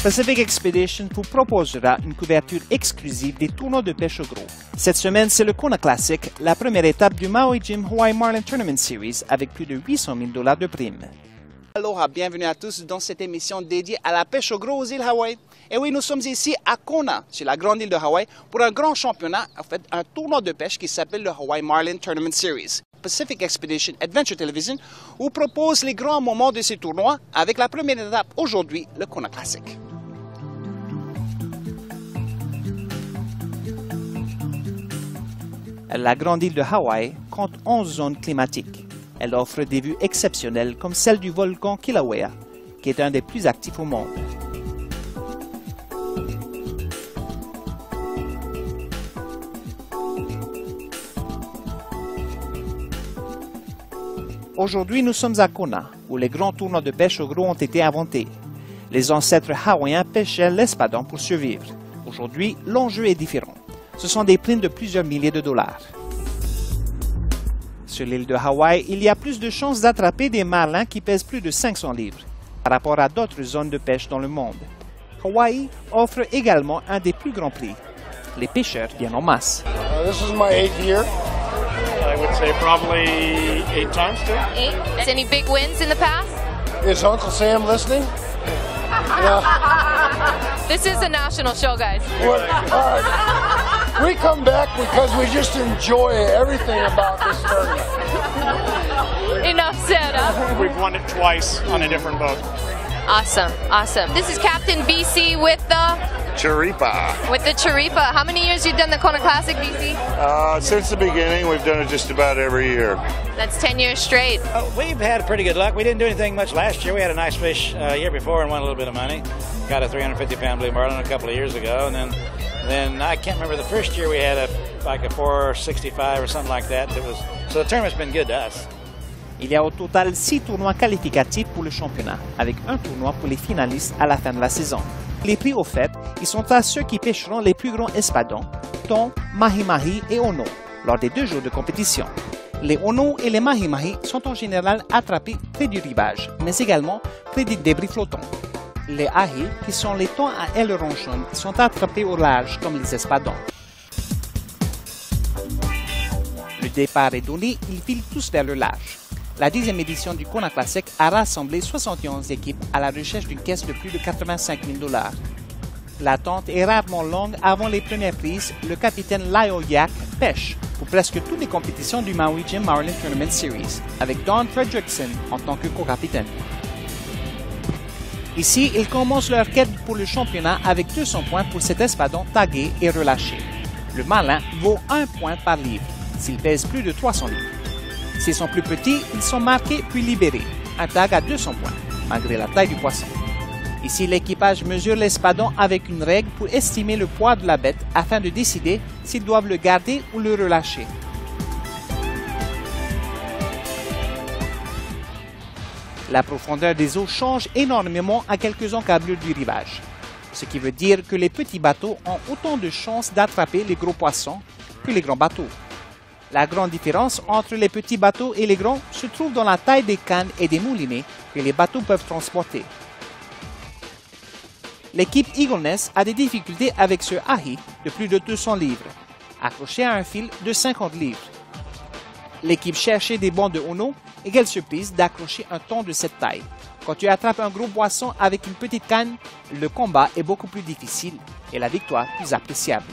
Pacific Expedition vous proposera une couverture exclusive des tournois de pêche au gros. Cette semaine, c'est le Kona Classic, la première étape du Maui Jim Hawaii Marlin Tournament Series avec plus de 800 000 $ de primes. Aloha, bienvenue à tous dans cette émission dédiée à la pêche au gros aux îles Hawaï. Et oui, nous sommes ici à Kona, sur la grande île de Hawaï, pour un grand championnat, en fait, un tournoi de pêche qui s'appelle le Hawaii Marlin Tournament Series. Pacific Expedition Adventure Television vous propose les grands moments de ces tournois avec la première étape aujourd'hui, le Kona Classic. La grande île de Hawaï compte 11 zones climatiques. Elle offre des vues exceptionnelles comme celle du volcan Kilauea, qui est un des plus actifs au monde. Aujourd'hui, nous sommes à Kona, où les grands tournois de pêche au gros ont été inventés. Les ancêtres hawaïens pêchaient l'espadon pour survivre. Aujourd'hui, l'enjeu est différent. Ce sont des primes de plusieurs milliers de dollars. Sur l'île de Hawaï, il y a plus de chances d'attraper des marlins qui pèsent plus de 500 livres par rapport à d'autres zones de pêche dans le monde. Hawaï offre également un des plus grands prix. Les pêcheurs viennent en masse. This is my 8th year. I would say probably 8 times too. 8? Any big wins in the past? Is Uncle Sam listening? Yeah. This is a national show, guys. All right. We come back because we just enjoy everything about this tournament. Enough said, huh? We've won it twice on a different boat. Awesome, awesome. This is Captain BC with the Chiripa. Chiripa. How many years you done the Kona Classic, BC? Since the beginning, we've done it just about every year. That's 10 years straight. We've had pretty good luck. We didn't do anything much last year. We had a nice fish year before and won a little bit of money. Got a 350-pound blue marlin a couple of years ago, and then I can't remember the first year we had a 465 or something like that. So the tournament's been good to us. Il y a au total 6 tournois qualificatifs pour le championnat, avec un tournoi pour les finalistes à la fin de la saison. Les prix offerts, ils sont à ceux qui pêcheront les plus grands espadons, thon, mahi-mahi et ono, lors des 2 jours de compétition. Les ono et les mahi-mahi sont en général attrapés près du rivage, mais également près des débris flottants. Les ahi, qui sont les thons à ailerons jaunes, sont attrapés au large comme les espadons. Le départ est donné, ils filent tous vers le large. La 10e édition du Kona Classic a rassemblé 71 équipes à la recherche d'une caisse de plus de 85 000 $. L'attente est rarement longue avant les premières prises. Le capitaine Lyle Yak pêche pour presque toutes les compétitions du Maui Jim Marlin Tournament Series, avec Don Fredrickson en tant que co-capitaine. Ici, ils commencent leur quête pour le championnat avec 200 points pour cet espadon tagué et relâché. Le marlin vaut 1 point par livre, s'il pèse plus de 300 livres. S'ils sont plus petits, ils sont marqués puis libérés. Un tag à 200 points, malgré la taille du poisson. Ici, l'équipage mesure l'espadon avec une règle pour estimer le poids de la bête afin de décider s'ils doivent le garder ou le relâcher. La profondeur des eaux change énormément à quelques encablures du rivage, ce qui veut dire que les petits bateaux ont autant de chances d'attraper les gros poissons que les grands bateaux. La grande différence entre les petits bateaux et les grands se trouve dans la taille des cannes et des moulinets que les bateaux peuvent transporter. L'équipe Eagle Nest a des difficultés avec ce ahi de plus de 200 livres, accroché à un fil de 50 livres. L'équipe cherchait des bancs de ono et quelle surprise d'accrocher un thon de cette taille. Quand tu attrapes un gros poisson avec une petite canne, le combat est beaucoup plus difficile et la victoire plus appréciable.